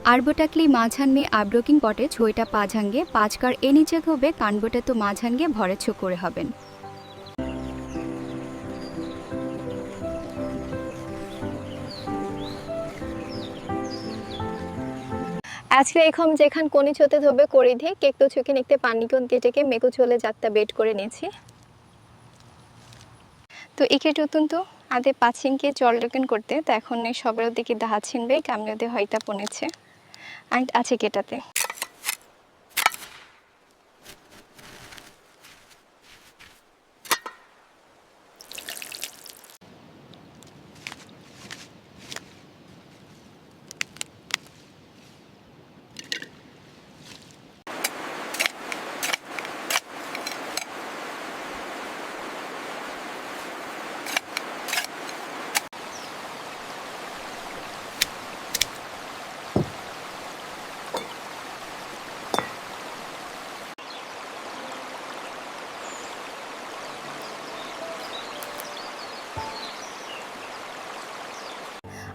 আরবটাকলি মাঝানমে আব্রকিং পটে ছইটা পাঝাঙ্গে পাঁচকার এ নিচে হবে কানবোটা তো মাঝানগে ভরে ছো করে হবেন। আজকে এখন যেখান কোনি ছোতে ধোবে করি দিয়ে কেক তো ছুকি নিতে পানি কোন কেটেকে মেকু চলে যাত্রা বেট করে নিয়েছি তো একে টুতুন তো আদে পাছিংকে জল ডেকেন করতে তো এখন সবার দিকে দাহা ছিনবে কামড়ে হয়তা পনেছে আর আছে কেটাতে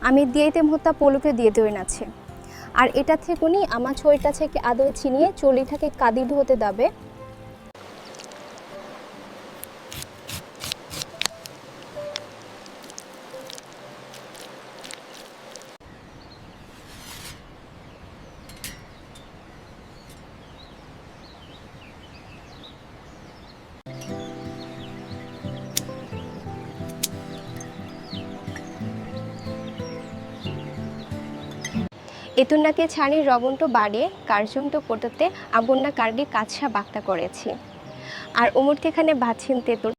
আমি দিয়েতে মুহূর্তে পলুকে দিয়ে দইন আছে আর এটা থেকে আমার ছইটা থেকে আদৌ চিনিয়ে চলিটাকে কাদি ধুতে দাবে এতুনাকে ছাড়ি রবনটো বাড়িয়ে কার্যন্ত পটতে আগুনটা কার্ডি কাছা বাক্তা করেছি আর উমুরতে এখানে ভাতছিন তেতুল